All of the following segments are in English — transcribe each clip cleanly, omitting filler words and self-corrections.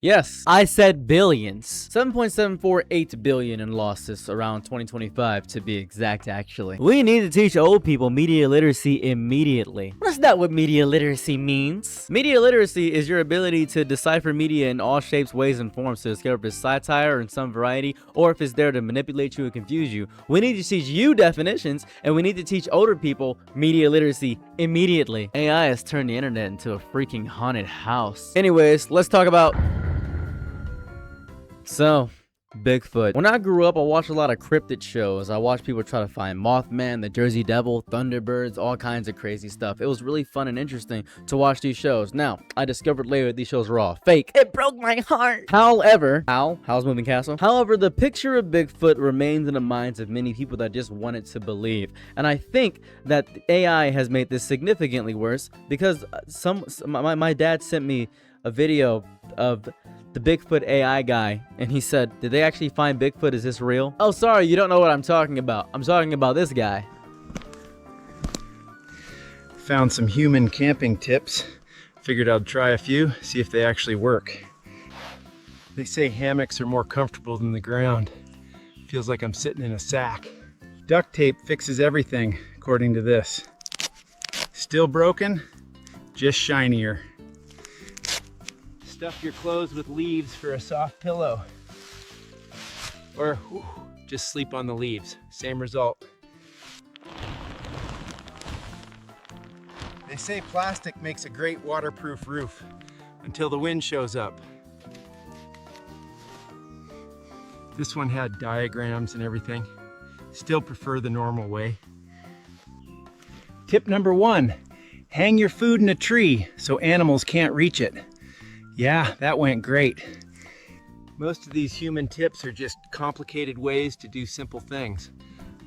Yes, I said billions. 7.748 billion in losses around 2025 to be exact, actually. We need to teach old people media literacy immediately. That's not what media literacy means. Media literacy is your ability to decipher media in all shapes, ways, and forms to discover if it's satire or in some variety, or if it's there to manipulate you and confuse you. We need to teach you definitions, and we need to teach older people media literacy immediately. AI has turned the internet into a freaking haunted house. Anyways, let's talk about... So, Bigfoot. When I grew up, I watched a lot of cryptid shows. I watched people try to find Mothman, the Jersey Devil, Thunderbirds, all kinds of crazy stuff. It was really fun and interesting to watch these shows. Now, I discovered later that these shows were all fake. It broke my heart. However, Howl's Moving Castle? However, the picture of Bigfoot remains in the minds of many people that just wanted to believe. And I think that AI has made this significantly worse because my dad sent me a video of the Bigfoot AI guy, and he said, did they actually find Bigfoot? Is this real? Oh, sorry, you don't know what I'm talking about. I'm talking about this guy. Found some human camping tips. Figured I'd try a few, see if they actually work. They say hammocks are more comfortable than the ground. Feels like I'm sitting in a sack. Duct tape fixes everything, according to this. Still broken, just shinier. Stuff your clothes with leaves for a soft pillow. Or just sleep on the leaves. Same result. They say plastic makes a great waterproof roof until the wind shows up. This one had diagrams and everything. Still prefer the normal way. Tip number 1, hang your food in a tree so animals can't reach it. Yeah, that went great. Most of these human tips are just complicated ways to do simple things.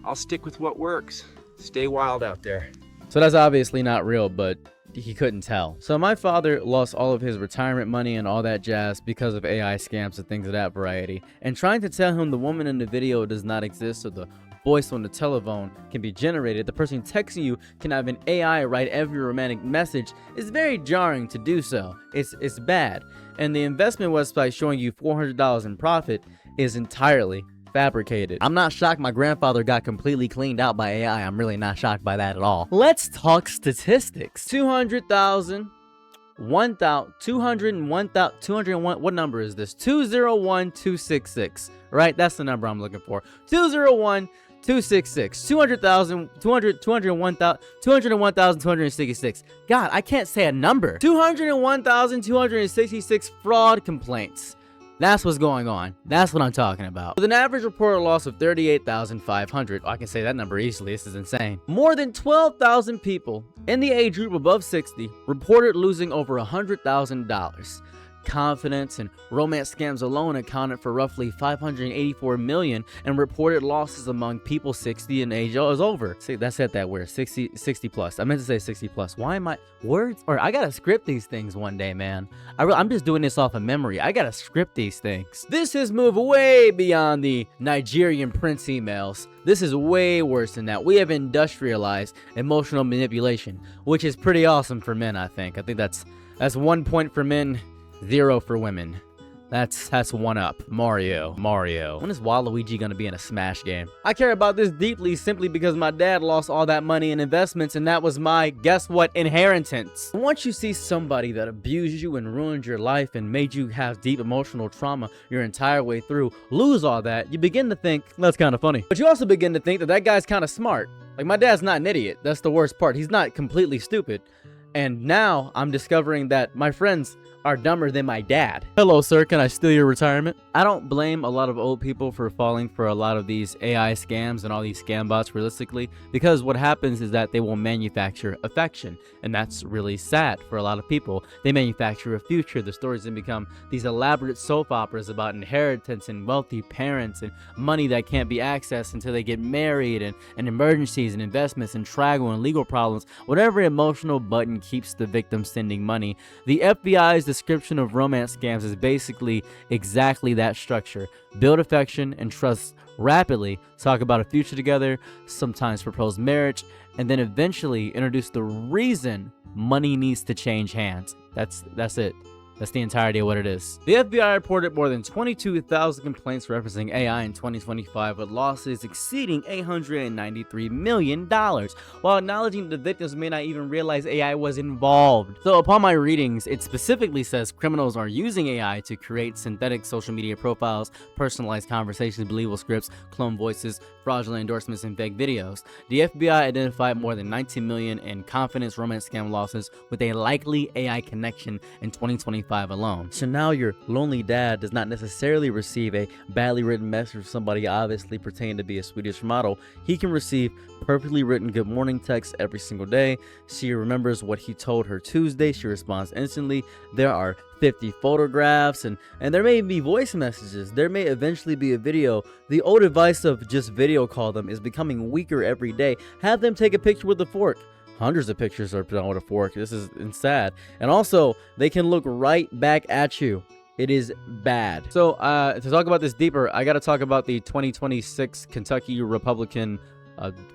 I'll stick with what works. Stay wild out there. So that's obviously not real, but he couldn't tell. So my father lost all of his retirement money and all that jazz because of AI scams and things of that variety. And trying to tell him the woman in the video does not exist or the voice on the telephone can be generated, the person texting you can have an AI write every romantic message, is very jarring to do so. It's bad. And the investment website showing you $400 in profit is entirely fabricated. I'm not shocked my grandfather got completely cleaned out by AI. I'm really not shocked by that at all. Let's talk statistics. 200,000, 1,000, 201,000, 201, what number is this? 201,266, right? That's the number I'm looking for. 201,266, 200,000, 201,266. God, I can't say a number. 201,266 fraud complaints. That's what's going on. That's what I'm talking about. With an average reported loss of 38,500, I can say that number easily. This is insane. More than 12,000 people in the age group above 60 reported losing over $100,000. Confidence and romance scams alone accounted for roughly 584 million and reported losses among people 60 and age is over. See, that's it that word, 60 plus. I meant to say 60 plus. Why am I words? Or I gotta script these things one day, man. I'm just doing this off of memory. I gotta script these things. This has moved way beyond the Nigerian prince emails. This is way worse than that. We have industrialized emotional manipulation, which is pretty awesome for men, I think. I think that's 1 point for men, 0 for women. That's 1 up. Mario. When is Waluigi gonna be in a Smash game? I care about this deeply simply because my dad lost all that money in investments and that was my, guess what, inheritance. Once you see somebody that abused you and ruined your life and made you have deep emotional trauma your entire way through, lose all that, you begin to think, that's kind of funny. But you also begin to think that guy's kind of smart. Like, my dad's not an idiot. That's the worst part. He's not completely stupid. And now I'm discovering that my friends are dumber than my dad. Hello, sir. Can I steal your retirement? I don't blame a lot of old people for falling for a lot of these AI scams and all these scam bots realistically, because what happens is that they will manufacture affection, and that's really sad for a lot of people. They manufacture a future. The stories then become these elaborate soap operas about inheritance and wealthy parents and money that can't be accessed until they get married and emergencies and investments and travel and legal problems. Whatever emotional button keeps the victim sending money. The FBI's description of romance scams is basically exactly that structure. Build affection and trust rapidly, talk about a future together, sometimes propose marriage, and then eventually introduce the reason money needs to change hands. That's it. That's the entirety of what it is. The FBI reported more than 22,000 complaints referencing AI in 2025, with losses exceeding $893 million, while acknowledging the victims may not even realize AI was involved. So upon my readings, it specifically says criminals are using AI to create synthetic social media profiles, personalized conversations, believable scripts, clone voices, fraudulent endorsements, and fake videos. The FBI identified more than 19 million in confidence romance scam losses with a likely AI connection in 2025 alone. So now your lonely dad does not necessarily receive a badly written message from somebody obviously pretending to be a Swedish model. He can receive perfectly written good morning texts every single day. She remembers what he told her Tuesday. She responds instantly. There are 50 photographs and there may be voice messages. There may eventually be a video. The old advice of just video call them is becoming weaker every day. Have them take a picture with a fork. Hundreds of pictures are put on with a fork. This is sad. And also, they can look right back at you. It is bad. So to talk about this deeper, I got to talk about the 2026 Kentucky Republican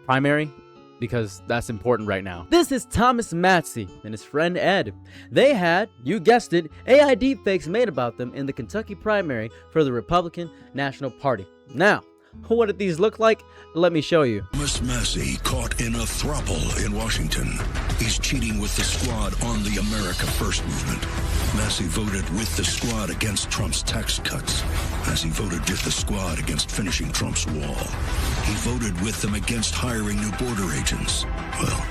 primary, because that's important right now. This is Thomas Massie and his friend Ed. They had, you guessed it, AI deepfakes made about them in the Kentucky primary for the Republican National Party. Now, what did these look like? Let me show you. Thomas Massie caught in a throuple in Washington. He's cheating with the squad on the America First movement. Massie voted with the squad against Trump's tax cuts. Massie voted with the squad against finishing Trump's wall. He voted with them against hiring new border agents. Well,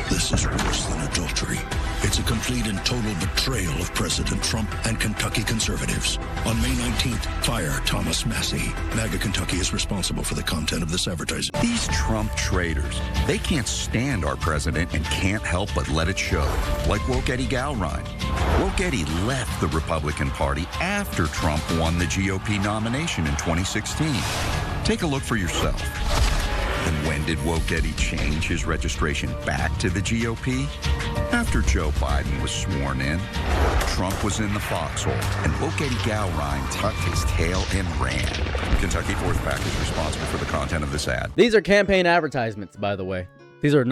this is worse than adultery. It's a complete and total betrayal of President Trump and Kentucky conservatives. On May 19th, fire Thomas Massie. MAGA Kentucky is responsible for the content of this advertising. These Trump traitors, they can't stand our president and can't help but let it show. Like Woke Eddie Gowrine. Woke Eddie left the Republican Party after Trump won the GOP nomination in 2016. Take a look for yourself. And when did Woke Eddie change his registration back to the GOP? After Joe Biden was sworn in, Trump was in the foxhole, and Woke Eddie Gowrine tucked his tail and ran. Kentucky Fourth PAC is responsible for the content of this ad. These are campaign advertisements, by the way. These are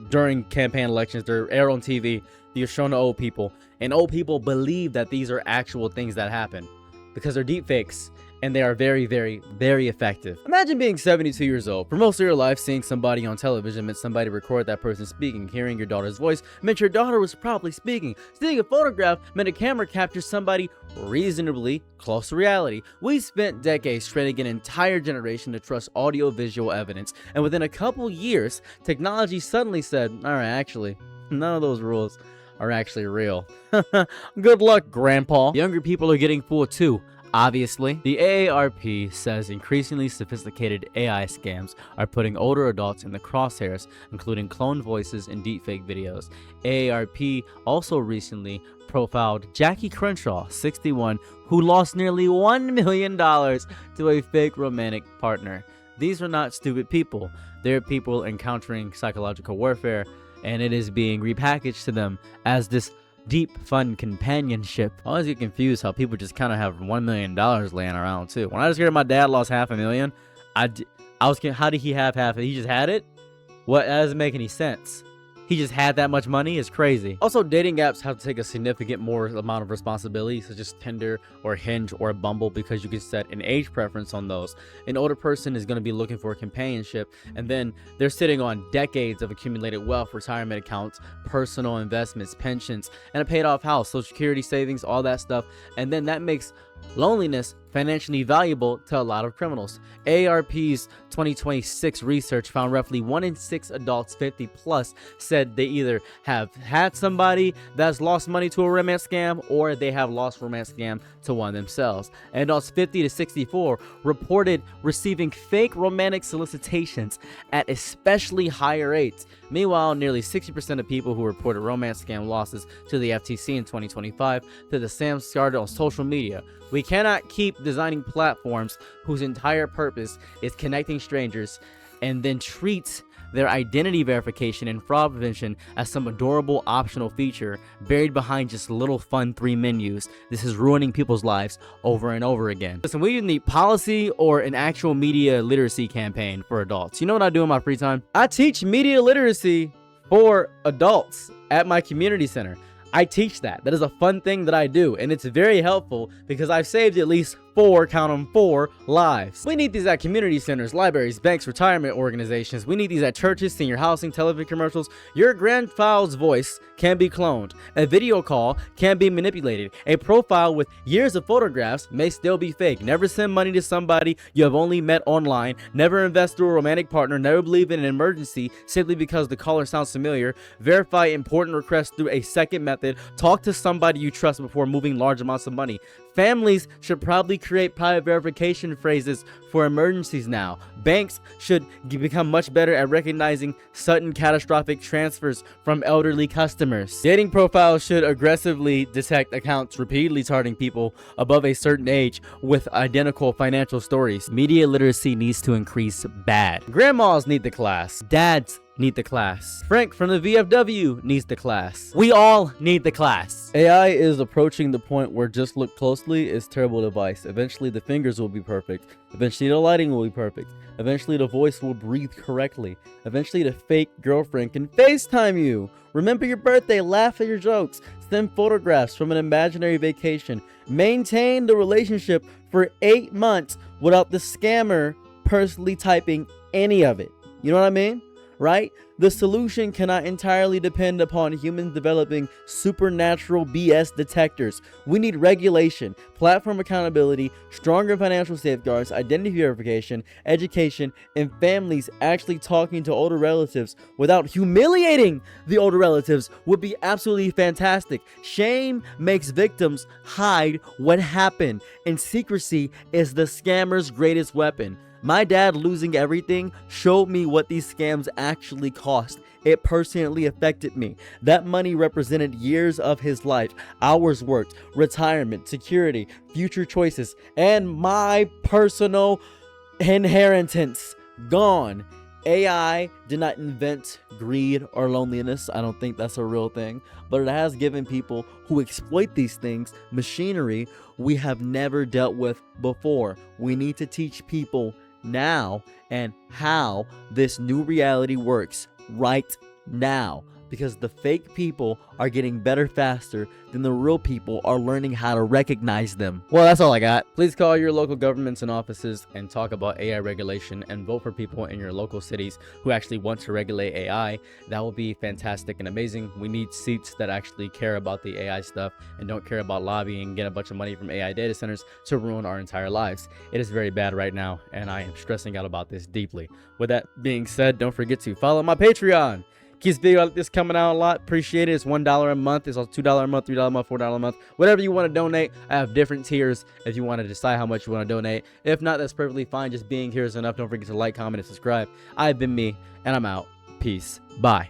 during campaign elections. They're aired on TV. They're shown to old people. And old people believe that these are actual things that happen because they're deep fakes. And they are very, very, very effective. Imagine being 72 years old. For most of your life, seeing somebody on television meant somebody record that person speaking. Hearing your daughter's voice meant your daughter was probably speaking. Seeing a photograph meant a camera captures somebody reasonably close to reality. We spent decades training an entire generation to trust audio-visual evidence. And within a couple years, technology suddenly said, all right, actually, none of those rules are actually real. Good luck, Grandpa. Younger people are getting fooled too. Obviously, the AARP says increasingly sophisticated AI scams are putting older adults in the crosshairs, including cloned voices and deepfake videos. AARP also recently profiled Jackie Crenshaw, 61, who lost nearly $1 million to a fake romantic partner. These are not stupid people. They're people encountering psychological warfare, and it is being repackaged to them as this deep, fun companionship. I always get confused how people just kind of have $1 million laying around too. When I just heard my dad lost $500,000, I was kidding. How did he have half it? He just had it? What? That doesn't make any sense. He just had that much money? It's crazy. Also, dating apps have to take a significant more amount of responsibility, such as Tinder or Hinge or Bumble, because you can set an age preference on those. An older person is going to be looking for companionship, and then they're sitting on decades of accumulated wealth, retirement accounts, personal investments, pensions, and a paid off house, social security savings, all that stuff. And then that makes loneliness financially valuable to a lot of criminals. AARP's 2026 research found roughly 1 in 6 adults 50 plus said they either have had somebody that's lost money to a romance scam or they have lost romance scam to one themselves. And adults 50 to 64 reported receiving fake romantic solicitations at especially higher rates. Meanwhile, nearly 60% of people who reported romance scam losses to the FTC in 2025 said the scam started on social media. We cannot keep designing platforms whose entire purpose is connecting strangers and then treat their identity verification and fraud prevention as some adorable optional feature buried behind just little fun 3 menus. This is ruining people's lives over and over again. Listen, we either need policy or an actual media literacy campaign for adults. You know what I do in my free time? I teach media literacy for adults at my community center. I teach that. That is a fun thing that I do, and it's very helpful because I've saved at least 4, count them, 4 lives. We need these at community centers, libraries, banks, retirement organizations. We need these at churches, senior housing, television commercials. Your grandchild's voice can be cloned. A video call can be manipulated. A profile with years of photographs may still be fake. Never send money to somebody you have only met online. Never invest through a romantic partner. Never believe in an emergency simply because the caller sounds familiar. Verify important requests through a second method. Talk to somebody you trust before moving large amounts of money. Families should probably create private verification phrases for emergencies now. Banks should become much better at recognizing sudden catastrophic transfers from elderly customers. Dating profiles should aggressively detect accounts repeatedly targeting people above a certain age with identical financial stories. Media literacy needs to increase bad. Grandmas need the class. Dads need the class. Frank from the VFW needs the class. We all need the class. AI is approaching the point where just look closely is terrible device. Eventually the fingers will be perfect. Eventually the lighting will be perfect. Eventually the voice will breathe correctly. Eventually the fake girlfriend can FaceTime you. Remember your birthday, laugh at your jokes, send photographs from an imaginary vacation. Maintain the relationship for 8 months without the scammer personally typing any of it. You know what I mean? Right? The solution cannot entirely depend upon humans developing supernatural BS detectors. We need regulation, platform accountability, stronger financial safeguards, identity verification, education, and families actually talking to older relatives without humiliating the older relatives would be absolutely fantastic. Shame makes victims hide what happened, and secrecy is the scammer's greatest weapon. My dad losing everything showed me what these scams actually cost. It personally affected me. That money represented years of his life, hours worked, retirement, security, future choices, and my personal inheritance gone. AI did not invent greed or loneliness. I don't think that's a real thing, but it has given people who exploit these things machinery we have never dealt with before. We need to teach people now and how this new reality works right now, because the fake people are getting better faster than the real people are learning how to recognize them. Well, that's all I got. Please call your local governments and offices and talk about AI regulation and vote for people in your local cities who actually want to regulate AI. That will be fantastic and amazing. We need seats that actually care about the AI stuff and don't care about lobbying and get a bunch of money from AI data centers to ruin our entire lives. It is very bad right now, and I am stressing out about this deeply. With that being said, don't forget to follow my Patreon. Keeps video like this coming out a lot. Appreciate it. It's $1 a month. It's also $2 a month, $3 a month, $4 a month. Whatever you want to donate. I have different tiers if you want to decide how much you want to donate. If not, that's perfectly fine. Just being here is enough. Don't forget to like, comment, and subscribe. I've been me, and I'm out. Peace. Bye.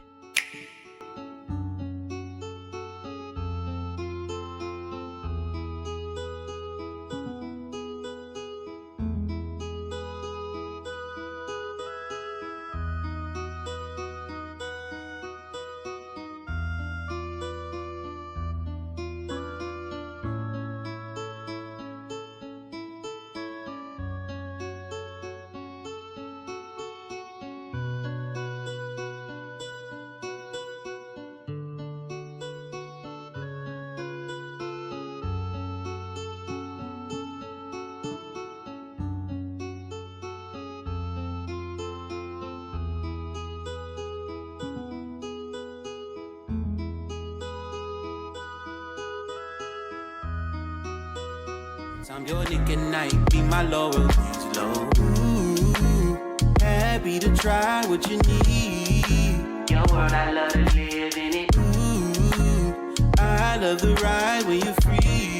I'm your nigga night, be my loyalties low. Ooh, happy to try what you need. Your world, I love to live in it. Ooh, I love the ride when you're free.